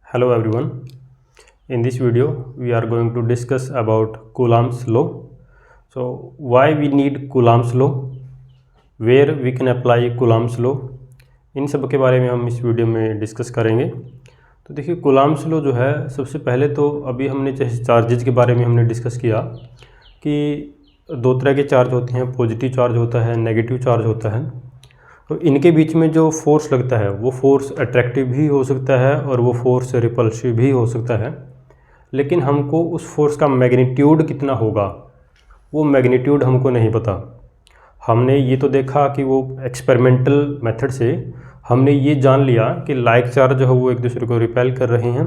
Hello everyone. In this video we are going to discuss about Coulomb's law. So why we need Coulomb's law, where we can apply Coulomb's law, इन सब के बारे में हम इस video में discuss करेंगे। तो देखिए Coulomb's law जो है, सबसे पहले तो अभी हमने जैसे चार्जेज के बारे में हमने डिस्कस किया कि दो तरह के चार्ज होते हैं, पॉजिटिव चार्ज होता है, नेगेटिव चार्ज होता है। तो इनके बीच में जो फोर्स लगता है वो फोर्स अट्रैक्टिव भी हो सकता है और वो फोर्स रिपल्सिव भी हो सकता है, लेकिन हमको उस फोर्स का मैग्नीट्यूड कितना होगा वो मैग्नीट्यूड हमको नहीं पता। हमने ये तो देखा कि वो एक्सपेरिमेंटल मेथड से हमने ये जान लिया कि लाइक चार्ज जो है वो एक दूसरे को रिपेल कर रहे हैं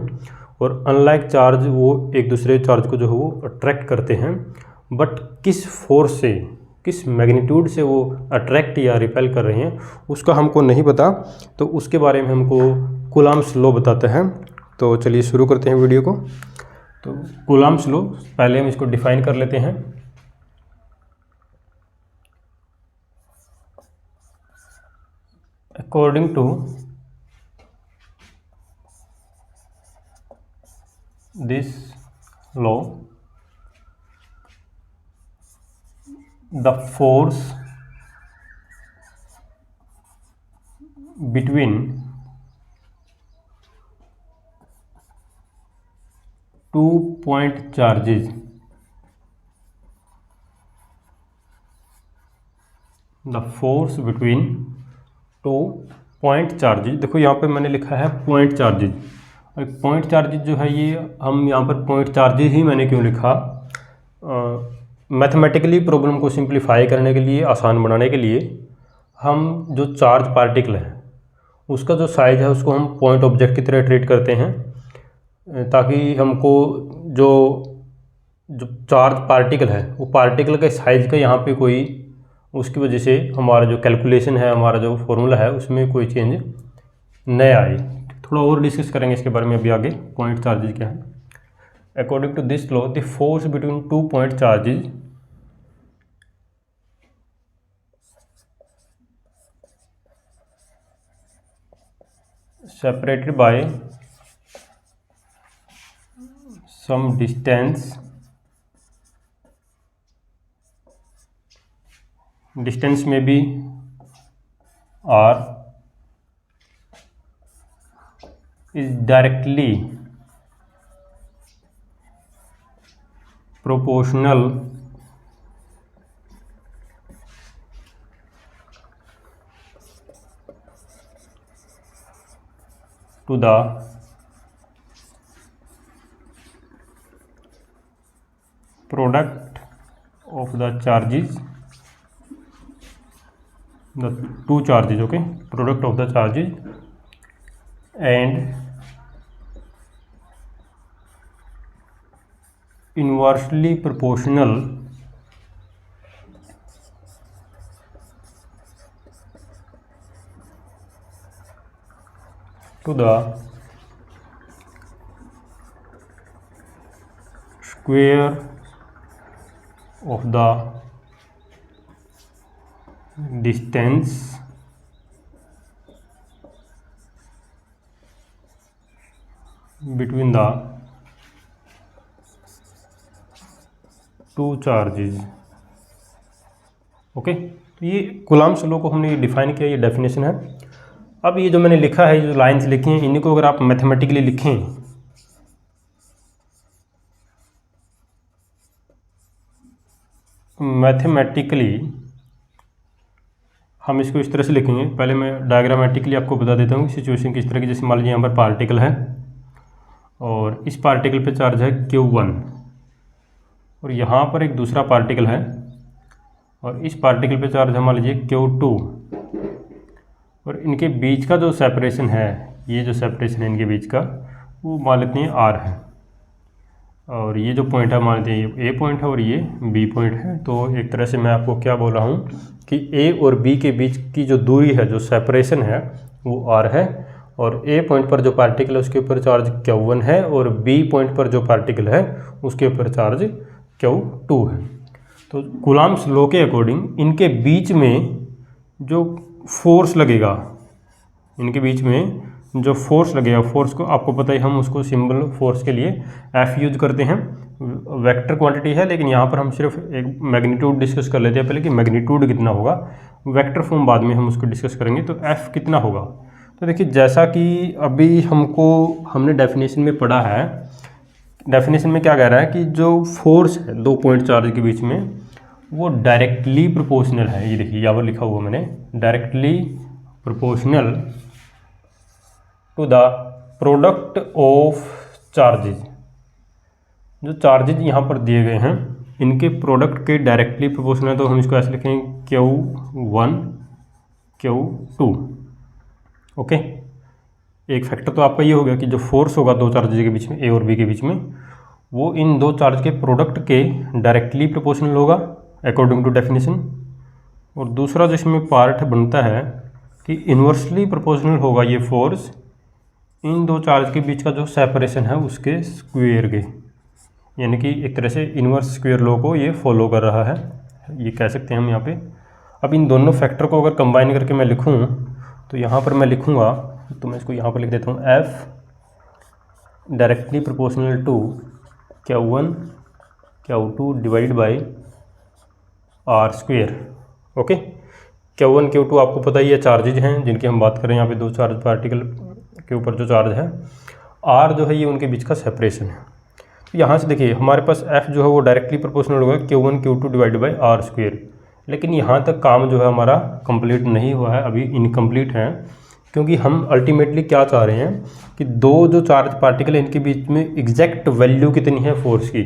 और अनलाइक चार्ज वो एक दूसरे चार्ज को जो है वो अट्रैक्ट करते हैं, बट किस फोर्स से, किस मैग्नीट्यूड से वो अट्रैक्ट या रिपेल कर रहे हैं उसका हमको नहीं पता। तो उसके बारे में हमको कूलम्ब्स लॉ बताता है। तो चलिए शुरू करते हैं वीडियो को। तो कूलम्ब्स लॉ पहले हम इसको डिफाइन कर लेते हैं। According to this law, the force between two point charges, the force between two point charges, देखो यहाँ पे मैंने लिखा है पॉइंट चार्जेज। और पॉइंट चार्जेज जो है ये हम यहाँ पर पॉइंट चार्जेज ही मैंने क्यों लिखा, मैथमेटिकली प्रॉब्लम को सिंप्लीफाई करने के लिए, आसान बनाने के लिए हम जो चार्ज पार्टिकल है उसका जो साइज़ है उसको हम पॉइंट ऑब्जेक्ट की तरह ट्रीट करते हैं, ताकि हमको जो चार्ज पार्टिकल है वो पार्टिकल के साइज़ का यहाँ पे कोई, उसकी वजह से हमारा जो कैलकुलेशन है, हमारा जो फॉर्मूला है उसमें कोई चेंज न आए। थोड़ा और डिस्कस करेंगे इसके बारे में अभी आगे, पॉइंट चार्जेज क्या है। According to this law, the force between 2 point charges separated by some distance may be r, is directly proportional to the product of the charges, the two charges, okay, product of the charges, and inversely proportional to the square of the distance between the two charges. Okay, तो ये Coulomb's law को हमने define किया, ये definition है। अब ये जो मैंने लिखा है, ये जो लाइंस लिखी हैं, इन्हीं को अगर आप मैथमेटिकली लिखें, मैथमेटिकली हम इसको इस तरह से लिखेंगे। पहले मैं डायग्रामेटिकली आपको बता देता हूँ सिचुएशन किस तरह की। जैसे मान लीजिए यहाँ पर पार्टिकल है और इस पार्टिकल पे चार्ज है Q1 और यहाँ पर एक दूसरा पार्टिकल है और इस पार्टिकल पे चार्ज है मान लीजिए Q2, और इनके बीच का जो सेपरेशन है, ये जो सेपरेशन है इनके बीच का, वो मान लेते हैं R है। और ये जो पॉइंट है मान लेते हैं ये A पॉइंट है और ये B पॉइंट है। तो एक तरह से मैं आपको क्या बोल रहा हूँ कि A और B के बीच की जो दूरी है, जो सेपरेशन है, वो R है। और A पॉइंट पर जो पार्टिकल है उसके ऊपर चार्ज Q1 है और B पॉइंट पर जो पार्टिकल है उसके ऊपर चार्ज Q2 है। तो कूलम्ब्स लॉ के अकॉर्डिंग इनके बीच में जो फोर्स लगेगा, इनके बीच में जो फोर्स लगेगा, फोर्स को आपको पता ही हम उसको सिंबल फोर्स के लिए एफ यूज करते हैं। वेक्टर क्वांटिटी है, लेकिन यहाँ पर हम सिर्फ एक मैग्नीट्यूड डिस्कस कर लेते हैं पहले कि मैग्नीट्यूड कितना होगा। वेक्टर फॉर्म बाद में हम उसको डिस्कस करेंगे। तो एफ कितना होगा, तो देखिए जैसा कि अभी हमने डेफिनेशन में पढ़ा है, डेफिनेशन में क्या कह रहा है कि जो फोर्स है 2 पॉइंट चार्ज के बीच में वो डायरेक्टली प्रोपोर्शनल है। ये देखिए यहाँ पर लिखा हुआ मैंने, directly proportional to the product of charges. जो चार्जेज यहाँ पर दिए गए हैं इनके प्रोडक्ट के डायरेक्टली प्रोपोर्शनल है, तो हम इसको ऐसे लिखेंगे Q1 Q2। ओके, एक फैक्टर तो आपका ये हो गया कि जो फोर्स होगा दो चार्जेज के बीच में, ए और बी के बीच में, वो इन दो चार्ज के प्रोडक्ट के डायरेक्टली प्रोपोर्शनल होगा अकॉर्डिंग टू डेफिनेशन। और दूसरा जिसमें पार्ट बनता है कि इन्वर्सली प्रोपोर्शनल होगा ये फोर्स इन दो चार्ज के बीच का जो सेपरेशन है उसके स्क्वायर के, यानी कि एक तरह से इन्वर्स स्क्वायर लॉ को ये फॉलो कर रहा है, ये कह सकते हैं हम यहाँ पे। अब इन दोनों फैक्टर को अगर कंबाइन करके मैं लिखूँ तो यहाँ पर मैं लिखूँगा, तो मैं इसको यहाँ पर लिख देता हूँ F directly proportional to Q1 Q2 divide by are square. Okay, Q1 Q2 आपको पता ही है चार्जेज हैं जिनकी हम बात करें, यहाँ पे दो चार्ज पार्टिकल के ऊपर जो चार्ज है, आर जो है ये उनके बीच का सेपरेशन है। तो यहाँ से देखिए हमारे पास F जो है वो डायरेक्टली प्रोपोर्शनल होगा Q1 Q2 divide by are square. लेकिन यहाँ तक काम जो है हमारा कंप्लीट नहीं हुआ है, अभी इनकम्प्लीट है, क्योंकि हम अल्टीमेटली क्या चाह रहे हैं कि दो जो चार्ज पार्टिकल है इनके बीच में एग्जैक्ट वैल्यू कितनी है फोर्स की,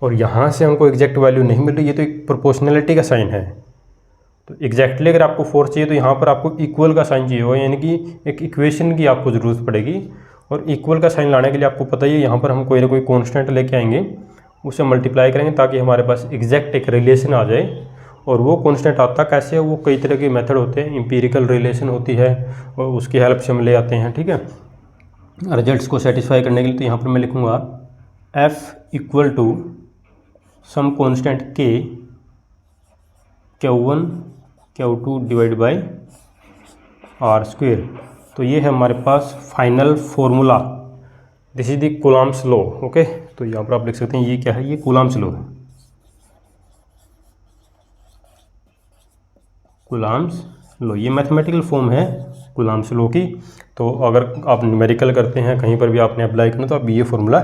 और यहाँ से हमको एग्जैक्ट वैल्यू नहीं मिल रही। ये तो एक प्रोपोर्शनलिटी का साइन है, तो एग्जैक्टली अगर आपको फोर्स चाहिए तो यहाँ पर आपको इक्वल का साइन चाहिए होगा, यानी कि एक इक्वेशन की आपको ज़रूरत पड़ेगी। और इक्वल का साइन लाने के लिए आपको पता ही है यहाँ पर हम कोई ना कोई कॉन्स्टेंट लेके आएंगे, उसे मल्टीप्लाई करेंगे ताकि हमारे पास एग्जैक्ट एक रिलेशन आ जाए। और वो कॉन्स्टेंट आता कैसे है, वो कई तरह के मेथड होते हैं, एम्पिरिकल रिलेशन होती है और उसकी हेल्प से हम ले आते हैं, ठीक है, रिजल्ट्स को सेटिस्फाई करने के लिए। तो यहाँ पर मैं लिखूँगा F equal to some constant K Q1 Q2 divide by are square. तो ये है हमारे पास final formula, this is the Coulomb's law. Okay, तो यहाँ पर आप लिख सकते हैं ये क्या है, ये कूलम्ब्स लॉ है, कूलम्ब्स लॉ, ये मैथमेटिकल फॉर्म है कूलम्ब्स लॉ की। तो अगर आप न्यूमेरिकल करते हैं कहीं पर भी आपने अप्लाई करना तो आप ये फॉर्मूला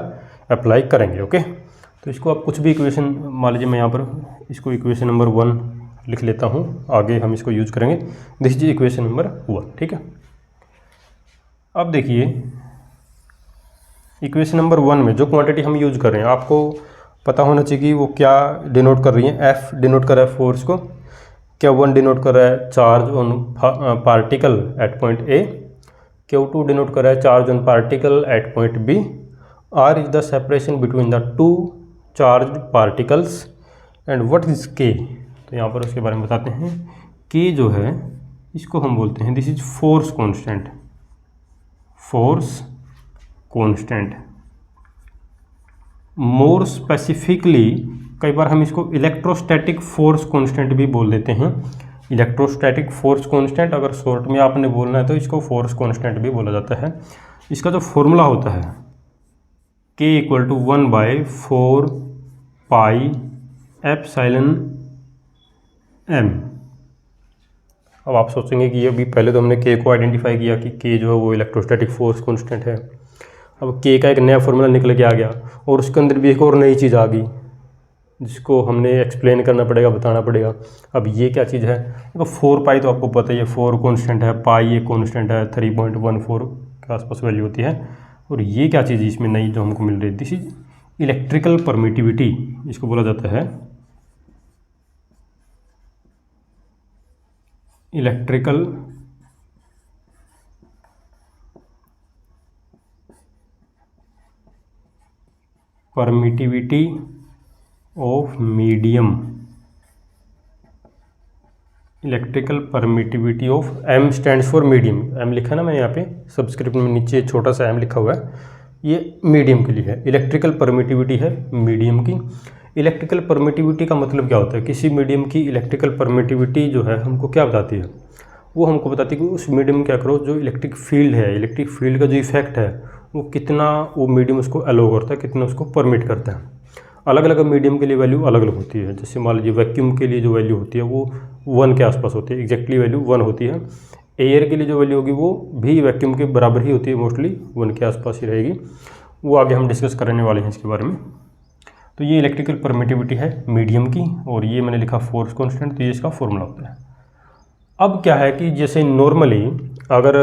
अप्लाई करेंगे। ओके, तो इसको आप कुछ भी इक्वेशन मान लीजिए, मैं यहाँ पर इसको इक्वेशन नंबर 1 लिख लेता हूँ, आगे हम इसको यूज करेंगे। दिस इज इक्वेशन नंबर 1, ठीक है। अब देखिए इक्वेशन नंबर 1 में जो क्वांटिटी हम यूज कर रहे हैं आपको पता होना चाहिए कि वो क्या डिनोट कर रही है। F डिनोट कर रहा है फोर्स को, Q1 डिनोट कर रहा है charge on particle at point A, Q2 denote कर रहा है charge on particle at point B, R is the separation between the two charge particles and what is K। तो यहाँ पर उसके बारे में बताते हैं। K जो है इसको हम बोलते हैं this is force constant, force constant. More specifically कई बार हम इसको इलेक्ट्रोस्टैटिक फोर्स कांस्टेंट भी बोल देते हैं। इलेक्ट्रोस्टैटिक फोर्स कांस्टेंट अगर शॉर्ट में आपने बोलना है तो इसको फोर्स कांस्टेंट भी बोला जाता है। इसका जो फॉर्मूला होता है K equal to 1/4 pi epsilon m। अब आप सोचेंगे कि ये अभी पहले तो हमने K को आइडेंटिफाई किया कि K जो है वो इलेक्ट्रोस्टैटिक फोर्स कांस्टेंट है। अब K का एक नया फॉर्मूला निकल के आ गया और उसके अंदर भी एक और नई चीज़ आ गई जिसको हमने एक्सप्लेन करना पड़ेगा, बताना पड़ेगा। अब ये क्या चीज़ है, तो 4 पाई तो आपको पता ही है, 4 कांस्टेंट है, पाई एक कांस्टेंट है, 3.14 के आसपास वैल्यू होती है। और ये क्या चीज़ है इसमें नई जो हमको मिल रही है, दिस इज इलेक्ट्रिकल परमिटिविटी, इसको बोला जाता है electrical permittivity of medium, electrical permittivity of, M stands for medium, M लिखा ना मैंने यहाँ पे सब्सक्रिप्ट में नीचे छोटा सा M लिखा हुआ है, ये मीडियम के लिए है। इलेक्ट्रिकल परमिटिविटी है मीडियम की। इलेक्ट्रिकल परमिटिविटी का मतलब क्या होता है, किसी मीडियम की इलेक्ट्रिकल परमिटिविटी जो है हमको क्या बताती है, वो हमको बताती है कि उस मीडियम में क्या करो, जो इलेक्ट्रिक फील्ड है, इलेक्ट्रिक फील्ड का जो इफेक्ट है वो कितना वो मीडियम उसको अलो करता है, कितना उसको परमिट करता है। अलग अलग मीडियम के लिए वैल्यू अलग अलग होती है। जैसे मान लीजिए वैक्यूम के लिए जो वैल्यू होती है वो 1 के आसपास होती है, एग्जैक्टली वैल्यू 1 होती है। एयर के लिए जो वैल्यू होगी वो भी वैक्यूम के बराबर ही होती है, मोस्टली 1 के आसपास ही रहेगी। वो आगे हम डिस्कस करने वाले हैं इसके बारे में। तो ये इलेक्ट्रिकल परमिटिविटी है मीडियम की, और ये मैंने लिखा फोर्स कांस्टेंट, तो ये इसका फॉर्मूला होता है। अब क्या है कि जैसे नॉर्मली अगर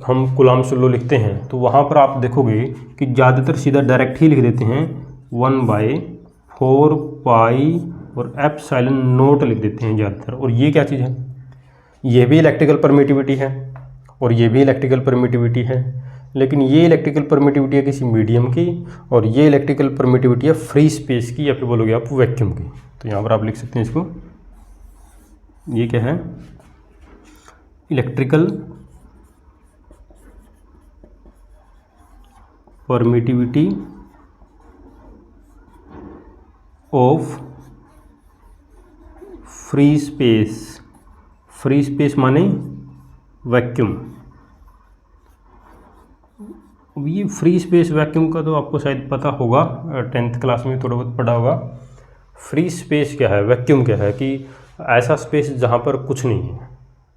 हम कूलम्ब्स लॉ लिखते हैं तो वहाँ पर आप देखोगे कि ज़्यादातर सीधा डायरेक्ट ही लिख देते हैं 1/4 पाई और एप्सिलॉन नॉट लिख देते हैं ज़्यादातर। और ये क्या चीज़ है, ये भी इलेक्ट्रिकल परमिटिविटी है और ये भी इलेक्ट्रिकल परमिटिविटी है, लेकिन ये इलेक्ट्रिकल परमिटिविटी है किसी मीडियम की और ये इलेक्ट्रिकल परमिटिविटी है फ्री स्पेस की, या फिर बोलोगे आप वैक्यूम की। तो यहाँ पर आप लिख सकते हैं इसको, ये क्या है, electrical permittivity of free space. Free space माने वैक्यूम। ये फ्री स्पेस वैक्यूम का तो आपको शायद पता होगा, 10th क्लास में थोड़ा बहुत पढ़ा होगा। फ्री स्पेस क्या है, वैक्यूम क्या है, कि ऐसा स्पेस जहाँ पर कुछ नहीं है,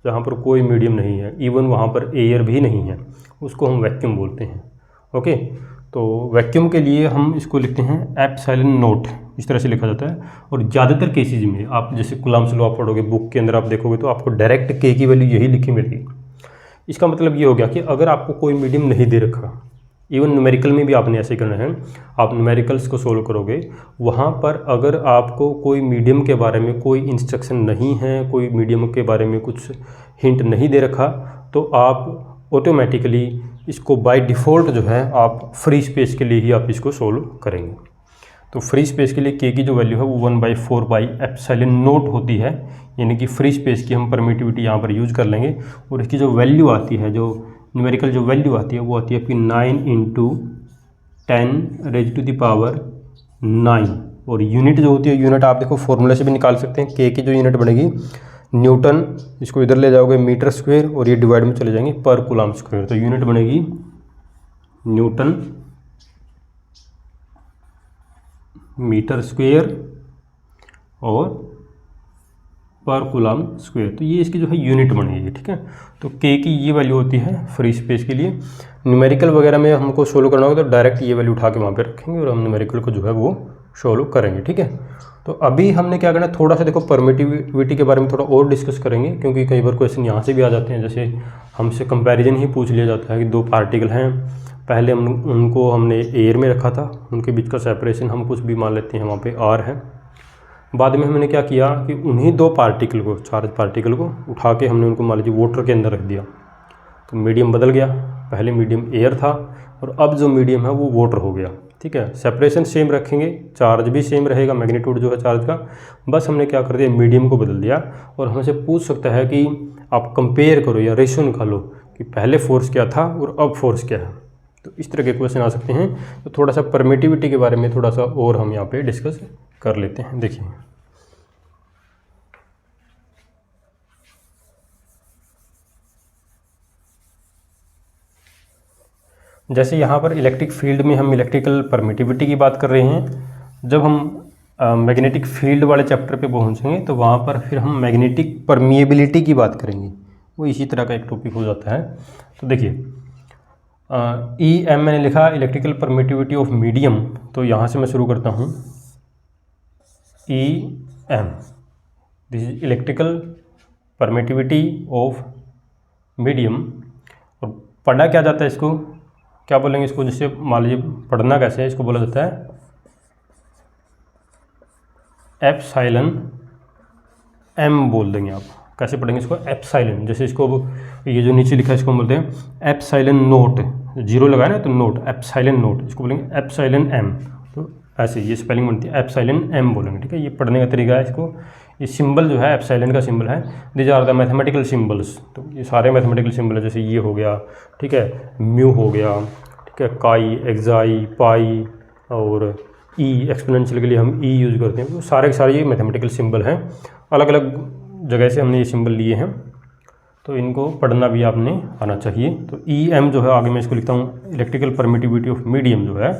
जहाँ पर कोई मीडियम नहीं है, इवन वहाँ पर एयर भी नहीं है, उसको हम वैक्यूम बोलते हैं। ओके, तो वैक्यूम के लिए हम इसको लिखते हैं एप्सिलॉन नॉट, इस तरह से लिखा जाता है। और ज़्यादातर केसेज में आप जैसे कूलम्ब्स लॉ आप पढ़ोगे, बुक के अंदर आप देखोगे तो आपको डायरेक्ट के की वैल्यू यही लिखी मिलेगी। इसका मतलब ये हो गया कि अगर आपको कोई मीडियम नहीं दे रखा, इवन न्यूमेरिकल में भी आपने ऐसे करना है, आप न्यूमेरिकल्स को सोल्व करोगे, वहाँ पर अगर आपको कोई मीडियम के बारे में कोई इंस्ट्रक्शन नहीं है, कोई मीडियम के बारे में कुछ हिंट नहीं दे रखा, तो आप ऑटोमेटिकली इसको बाय डिफ़ॉल्ट जो है आप फ्री स्पेस के लिए ही आप इसको सोल्व करेंगे। तो फ्री स्पेस के लिए के की जो वैल्यू है वो 1/4 पाई एप्सिलॉन नॉट होती है, यानी कि फ्री स्पेस की हम परमिटिविटी यहाँ पर यूज़ कर लेंगे। और इसकी जो वैल्यू आती है, जो न्यूमेरिकल जो वैल्यू आती है वो आती है आपकी 9 × 10⁻⁹ और यूनिट जो होती है, यूनिट आप देखो फॉर्मूले से भी निकाल सकते हैं। के की जो यूनिट बनेगी न्यूटन, इसको इधर ले जाओगे मीटर स्क्वायर और ये डिवाइड में चले जाएंगे पर कूलम्ब स्क्वायर, तो यूनिट बनेगी न्यूटन मीटर स्क्वायर और पर कूलम्ब स्क्वायर, तो ये इसकी जो है यूनिट बनेगी। ठीक है, तो के की ये वैल्यू होती है फ्री स्पेस के लिए। न्यूमेरिकल वगैरह में हमको सोल्व करना होगा तो डायरेक्ट ये वैल्यू उठा के वहाँ पे रखेंगे और हम न्यूमेरिकल को जो है वो सोल्व करेंगे। ठीक है, तो अभी हमने क्या करना है, थोड़ा सा देखो परमिटिविटी के बारे में थोड़ा और डिस्कस करेंगे, क्योंकि कई बार क्वेश्चन यहाँ से भी आ जाते हैं। जैसे हमसे कंपैरिजन ही पूछ लिया जाता है कि 2 पार्टिकल हैं, पहले उनको हमने एयर में रखा था, उनके बीच का सेपरेशन हम कुछ भी मान लेते हैं, वहाँ पे आर है। बाद में हमने क्या किया कि उन्हीं 2 पार्टिकल को, चार्ज पार्टिकल को उठा के हमने उनको मान लीजिए वाटर के अंदर रख दिया, तो मीडियम बदल गया। पहले मीडियम एयर था और अब जो मीडियम है वो वाटर हो गया। ठीक है, सेपरेशन सेम रखेंगे, चार्ज भी सेम रहेगा, मैग्नीट्यूड जो है चार्ज का, बस हमने क्या कर दिया, मीडियम को बदल दिया। और हमसे पूछ सकता है कि आप कंपेयर करो या रेशियो निकालो कि पहले फोर्स क्या था और अब फोर्स क्या है। तो इस तरह के क्वेश्चन आ सकते हैं। तो थोड़ा सा परमिटिविटी के बारे में थोड़ा सा और हम यहाँ पे डिस्कस कर लेते हैं। देखिए, जैसे यहाँ पर इलेक्ट्रिक फील्ड में हम इलेक्ट्रिकल परमिटिविटी की बात कर रहे हैं, जब हम मैग्नेटिक फील्ड वाले चैप्टर पे पहुँचेंगे तो वहाँ पर फिर हम मैग्नेटिक परमिएबिलिटी की बात करेंगे, वो इसी तरह का एक टॉपिक हो जाता है। तो देखिए, ई एम मैंने लिखा इलेक्ट्रिकल परमिटिविटी ऑफ मीडियम, तो यहाँ से मैं शुरू करता हूँ। E M, this is electrical permittivity of medium. और पढ़ा क्या जाता है, इसको क्या बोलेंगे, इसको जैसे मान लीजिए पढ़ना कैसे है, इसको बोला जाता है एप्सिलॉन एम बोल देंगे आप। कैसे पढ़ेंगे इसको, एप्सिलॉन, जैसे इसको ये जो नीचे लिखा है इसको हम बोलते हैं एप्सिलॉन नोट, 0 लगाया ना तो नोट, एप्सिलॉन नोट, इसको बोलेंगे एप्सिलॉन एम। तो ऐसे ये स्पेलिंग बनती है, एप्सिलॉन एम बोलेंगे। ठीक है, ये पढ़ने का तरीका है। इसको ये सिंबल जो है एप्सिलॉन का सिंबल है, these are the mathematical symbols. तो ये सारे मैथमेटिकल सिंबल है, जैसे ये हो गया, ठीक है, म्यू हो गया, ठीक है, काई, एक्साई, पाई और ई, एक्सपोनेंशियल के लिए हम ई यूज़ करते हैं। तो सारे के सारे ये मैथमेटिकल सिंबल हैं, अलग अलग जगह से हमने ये सिंबल लिए हैं। तो इनको पढ़ना भी आपने आना चाहिए। तो ई एम जो है आगे मैं इसको लिखता हूँ, इलेक्ट्रिकल परमिटिविटी ऑफ मीडियम जो है